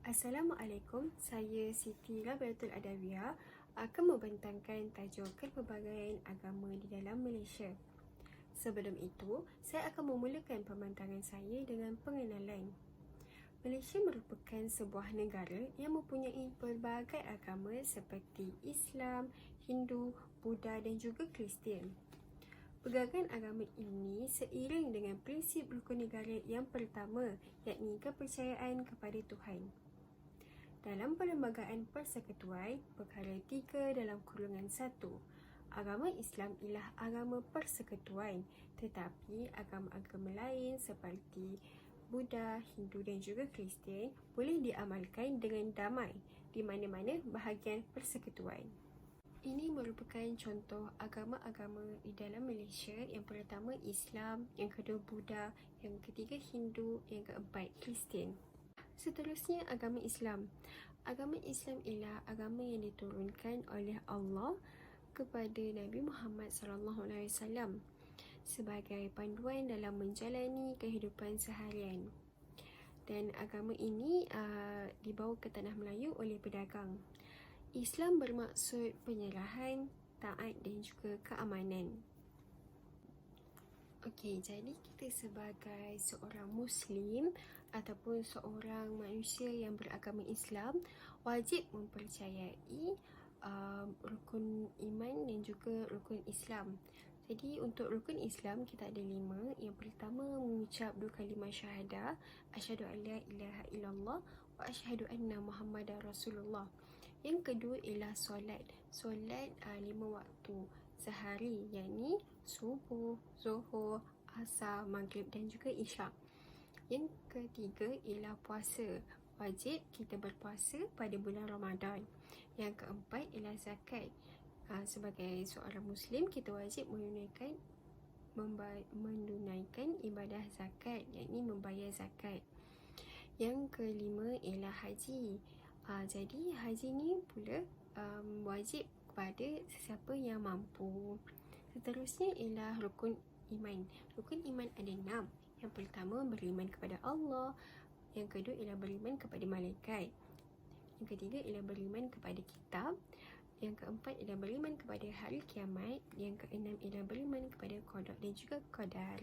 Assalamualaikum, saya Siti Rabiatul Adawiyah akan membentangkan tajuk pelbagaian agama di dalam Malaysia. Sebelum itu, saya akan memulakan pembentangan saya dengan pengenalan. Malaysia merupakan sebuah negara yang mempunyai pelbagai agama seperti Islam, Hindu, Buddha dan juga Kristian. Pelbagai agama ini seiring dengan prinsip rukun negara yang pertama, yakni kepercayaan kepada Tuhan. Dalam Perlembagaan Persekutuan, perkara 3 dalam kurungan 1, agama Islam ialah agama persekutuan, tetapi agama-agama lain seperti Buddha, Hindu dan juga Kristian boleh diamalkan dengan damai di mana-mana bahagian persekutuan. Ini merupakan contoh agama-agama di dalam Malaysia. Yang pertama Islam, yang kedua Buddha, yang ketiga Hindu, yang keempat Kristian. Seterusnya agama Islam. Agama Islam ialah agama yang diturunkan oleh Allah kepada Nabi Muhammad SAW sebagai panduan dalam menjalani kehidupan seharian. Dan agama ini dibawa ke tanah Melayu oleh pedagang. Islam bermaksud penyerahan, taat dan juga keamanan. Okey, jadi kita sebagai seorang Muslim ataupun seorang manusia yang beragama Islam wajib mempercayai rukun iman dan juga rukun Islam. Jadi untuk rukun Islam kita ada 5. Yang pertama mengucap 2 kalimah syahadah, asyhadu an la ilaha illallah wa asyhadu anna Muhammadar Rasulullah. Yang kedua ialah solat. Solat 5 waktu sehari, yakni subuh, zuhur, asar, maghrib dan juga isyak. Yang ketiga ialah puasa. Wajib kita berpuasa pada bulan Ramadan. Yang keempat ialah zakat. Sebagai seorang Muslim, kita wajib menunaikan ibadah zakat, yakni membayar zakat. Yang kelima ialah haji. Jadi haji ni pula wajib kepada sesiapa yang mampu. Seterusnya ialah rukun iman. Rukun iman ada 6. Yang pertama beriman kepada Allah. Yang kedua ialah beriman kepada malaikat. Yang ketiga ialah beriman kepada kitab. Yang keempat ialah beriman kepada hari kiamat. Yang keenam ialah beriman kepada qada dan juga qadar.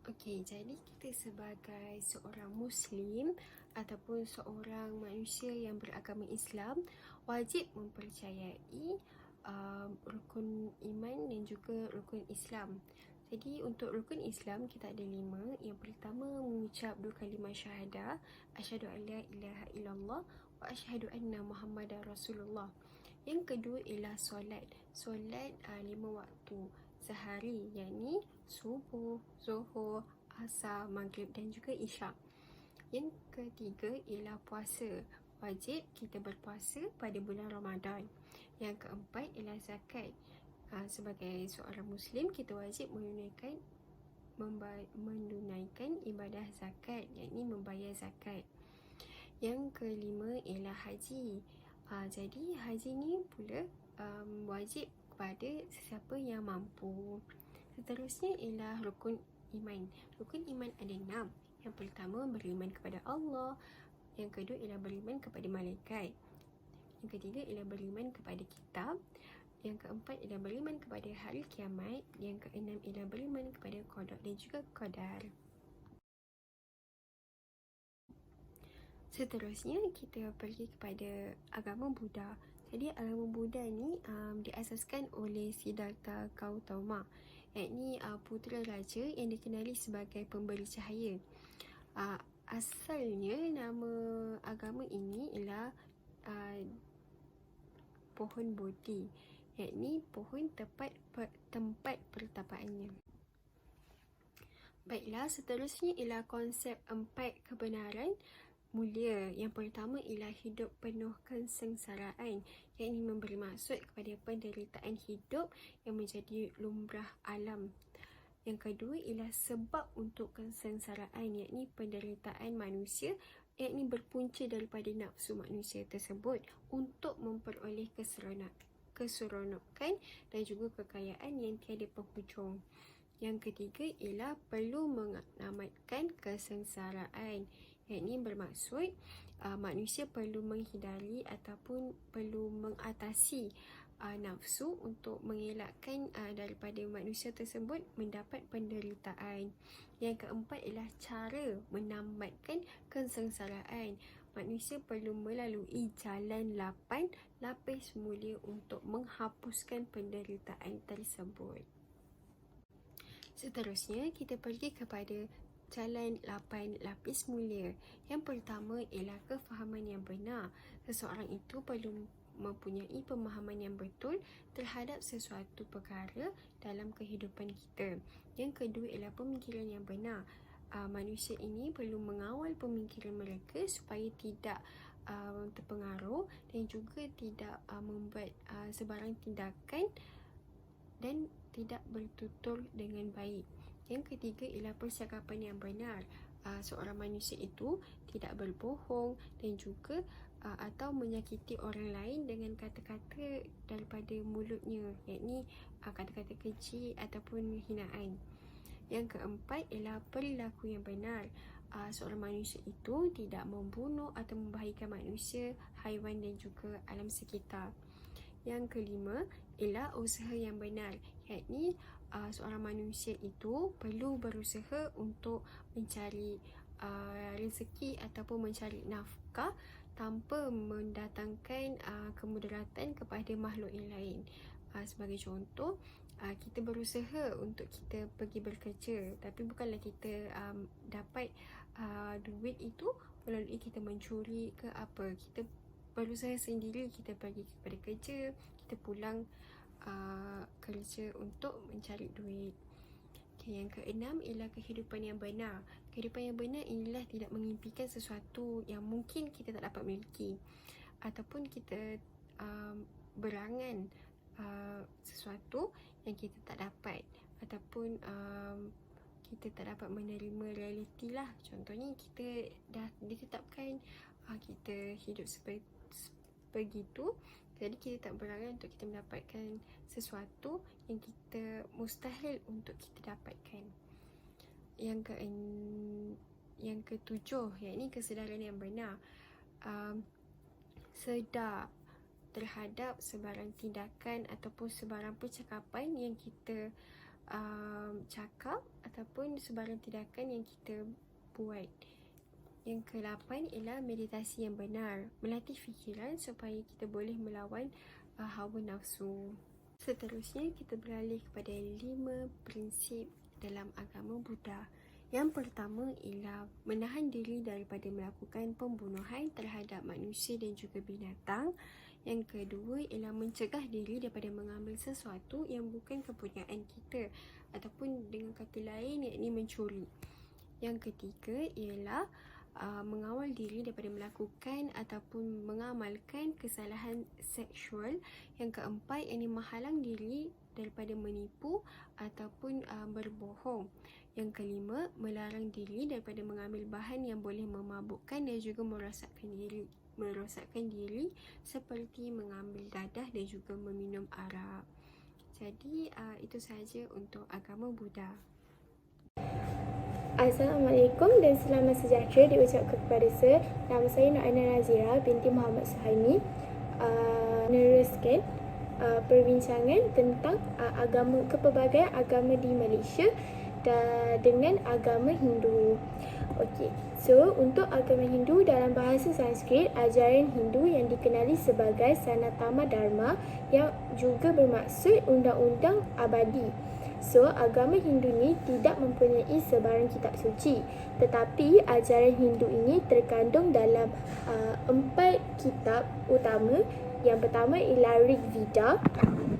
Okey, jadi kita sebagai seorang Muslim ataupun seorang manusia yang beragama Islam wajib mempercayai rukun iman dan juga rukun Islam. Jadi untuk rukun Islam kita ada 5. Yang pertama mengucap 2 kalimah syahadah, asyhadu an la ilaha illallah wa asyhadu anna Muhammadar Rasulullah. Yang kedua ialah solat. Solat 5 waktu sehari, yakni subuh, zuhur, asar, maghrib dan juga isyak. Yang ketiga ialah puasa. Wajib kita berpuasa pada bulan Ramadan. Yang keempat ialah zakat. Sebagai seorang Muslim, kita wajib menunaikan ibadah zakat, yakni membayar zakat. Yang kelima ialah haji. Jadi haji ni pula wajib kepada sesiapa yang mampu. Seterusnya ialah rukun iman. Rukun iman ada 6. Yang pertama beriman kepada Allah. Yang kedua ialah beriman kepada malaikat. Yang ketiga ialah beriman kepada kitab. Yang keempat ialah beriman kepada hari kiamat. Yang keenam ialah beriman kepada qada dan juga qadar. Seterusnya kita pergi kepada agama Buddha. Jadi agama Buddha ni diasaskan oleh Siddhartha Gautama, yakni putera raja yang dikenali sebagai pemberi cahaya. Asalnya nama agama ini ialah pohon Bodhi, yakni pohon tempat pertapaannya. Baiklah, seterusnya ialah konsep 4 kebenaran mulia. Yang pertama ialah hidup penuh kesengsaraan, yakni memberi maksud kepada penderitaan hidup yang menjadi lumrah alam. Yang kedua ialah sebab untuk kesengsaraan, yakni penderitaan manusia, yakni berpunca daripada nafsu manusia tersebut untuk memperoleh keseronokan dan juga kekayaan yang tiada penghujung. Yang ketiga ialah perlu menamatkan kesengsaraan. Yang ini bermaksud manusia perlu menghindari ataupun perlu mengatasi nafsu untuk mengelakkan daripada manusia tersebut mendapat penderitaan. Yang keempat ialah cara menamatkan kesengsaraan. Manusia perlu melalui jalan 8 lapis mulia untuk menghapuskan penderitaan tersebut. Seterusnya, kita pergi kepada jalan 8 lapis mulia. Yang pertama ialah kefahaman yang benar. Seseorang itu perlu mempunyai pemahaman yang betul terhadap sesuatu perkara dalam kehidupan kita. Yang kedua ialah pemikiran yang benar. Manusia ini perlu mengawal pemikiran mereka supaya tidak terpengaruh dan juga tidak membuat sebarang tindakan dan tidak bertutur dengan baik. Yang ketiga ialah percakapan yang benar. Seorang manusia itu tidak berbohong dan juga atau menyakiti orang lain dengan kata-kata daripada mulutnya, iaitu kata-kata keji ataupun hinaan. Yang keempat ialah perilaku yang benar. Seorang manusia itu tidak membunuh atau membahayakan manusia, haiwan dan juga alam sekitar. Yang kelima ialah usaha yang benar, iaitu seorang manusia itu perlu berusaha untuk mencari rezeki ataupun mencari nafkah tanpa mendatangkan kemudaratan kepada makhluk yang lain. Sebagai contoh, kita berusaha untuk kita pergi bekerja, tapi bukanlah kita dapat duit itu melalui kita mencuri ke apa. Kita berusaha sendiri, kita pergi kepada kerja, kita pulang kerja untuk mencari duit. Yang keenam ialah kehidupan yang benar. Kehidupan yang benar inilah tidak mengimpikan sesuatu yang mungkin kita tak dapat miliki, ataupun kita berangan sesuatu yang kita tak dapat, ataupun kita tak dapat menerima realiti lah. Contohnya kita dah ditetapkan kita hidup begitu, jadi kita tak berangan untuk kita mendapatkan sesuatu yang kita mustahil untuk kita dapatkan. Yang ketujuh, iaitu kesedaran yang benar. Sedar terhadap sebarang tindakan ataupun sebarang percakapan yang kita cakap ataupun sebarang tindakan yang kita buat. Yang ke-8 ialah meditasi yang benar, melatih fikiran supaya kita boleh melawan hawa nafsu. Seterusnya, kita beralih kepada 5 prinsip dalam agama Buddha. Yang pertama ialah menahan diri daripada melakukan pembunuhan terhadap manusia dan juga binatang. Yang kedua ialah mencegah diri daripada mengambil sesuatu yang bukan kepunyaan kita, ataupun dengan kata lain iaitu mencuri. Yang ketiga ialah mengawal diri daripada melakukan ataupun mengamalkan kesalahan seksual. Yang keempat ialah menghalang diri daripada menipu ataupun berbohong. Yang kelima, melarang diri daripada mengambil bahan yang boleh memabukkan dan juga merosakkan diri seperti mengambil dadah dan juga meminum arak. Jadi itu sahaja untuk agama Buddha. Assalamualaikum dan selamat sejahtera diucapkan kepada saya. Nama saya Nur Aina Nazira binti Muhammad Suhaimi. Meneruskan perbincangan tentang kepelbagaian agama di Malaysia dengan agama Hindu. Okey, so untuk agama Hindu dalam bahasa Sanskrit, ajaran Hindu yang dikenali sebagai Sanatama Dharma yang juga bermaksud undang-undang abadi. So, agama Hindu ni tidak mempunyai sebarang kitab suci, tetapi ajaran Hindu ini terkandung dalam 4 kitab utama. Yang pertama ialah Rig Veda,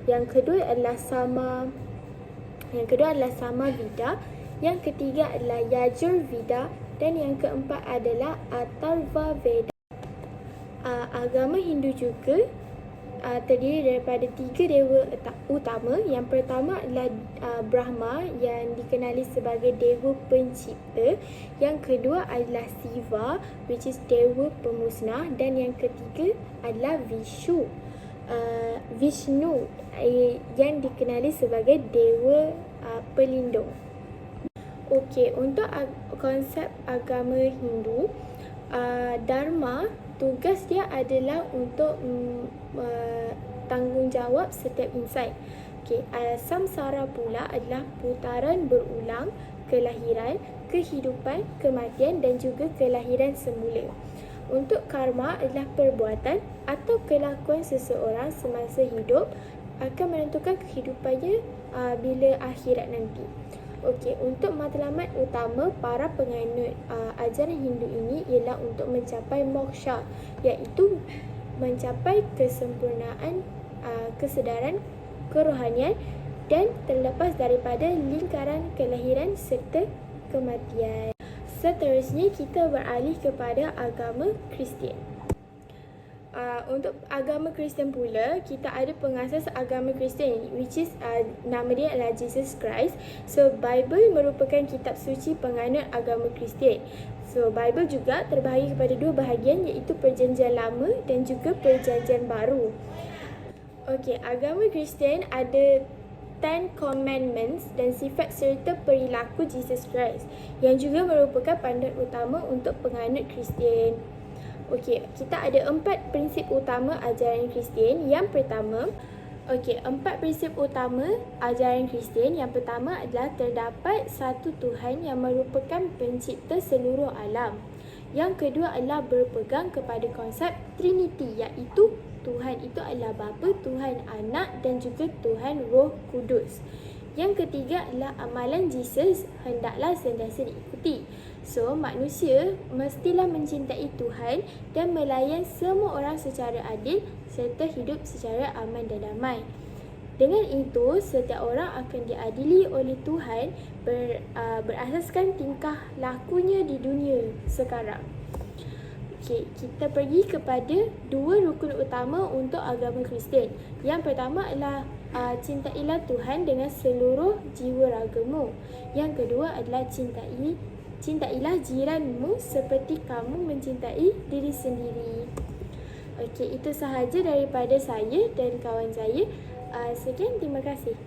yang kedua adalah Sama Veda, yang ketiga adalah Yajur Veda dan yang keempat adalah Atharva Veda. Agama Hindu juga terdiri daripada 3 dewa utama. Yang pertama adalah Brahma yang dikenali sebagai dewa pencipta. Yang kedua adalah Siva, which is dewa pemusnah, dan yang ketiga adalah Vishnu, Vishnu yang dikenali sebagai Dewa Pelindung. Okey, untuk konsep agama Hindu, Dharma, tugas dia adalah untuk tanggungjawab setiap insan. Okey, samsara pula adalah putaran berulang kelahiran, kehidupan, kematian dan juga kelahiran semula. Untuk karma adalah perbuatan atau kelakuan seseorang semasa hidup akan menentukan kehidupannya bila akhirat nanti. Okey, untuk matlamat utama para penganut ajaran Hindu ini ialah untuk mencapai moksha, iaitu mencapai kesempurnaan kesedaran kerohanian dan terlepas daripada lingkaran kelahiran serta kematian. Seterusnya kita beralih kepada agama Kristian. Untuk agama Kristian pula, kita ada pengasas agama Kristian which is nama dia adalah Jesus Christ. So Bible merupakan kitab suci penganut agama Kristian. So Bible juga terbahagi kepada dua bahagian iaitu Perjanjian Lama dan juga Perjanjian Baru. Okey, agama Kristian ada 10 Commandments dan sifat serta perilaku Jesus Christ yang juga merupakan panduan utama untuk penganut Kristian. Okey, kita ada 4 prinsip utama ajaran Kristian. Yang pertama, 4 prinsip utama ajaran Kristian. Yang pertama adalah terdapat satu Tuhan yang merupakan pencipta seluruh alam. Yang kedua adalah berpegang kepada konsep Trinity, iaitu Tuhan itu adalah Bapa, Tuhan Anak dan juga Tuhan Roh Kudus. Yang ketiga adalah amalan Jesus hendaklah sentiasa diikuti. So, manusia mestilah mencintai Tuhan dan melayan semua orang secara adil serta hidup secara aman dan damai. Dengan itu, setiap orang akan diadili oleh Tuhan berasaskan tingkah lakunya di dunia sekarang. Okey, kita pergi kepada dua rukun utama untuk agama Kristian. Yang pertama adalah cintailah Tuhan dengan seluruh jiwa ragamu. Yang kedua adalah cintailah jiranmu seperti kamu mencintai diri sendiri. Okey, itu sahaja daripada saya dan kawan saya. Sekian, terima kasih.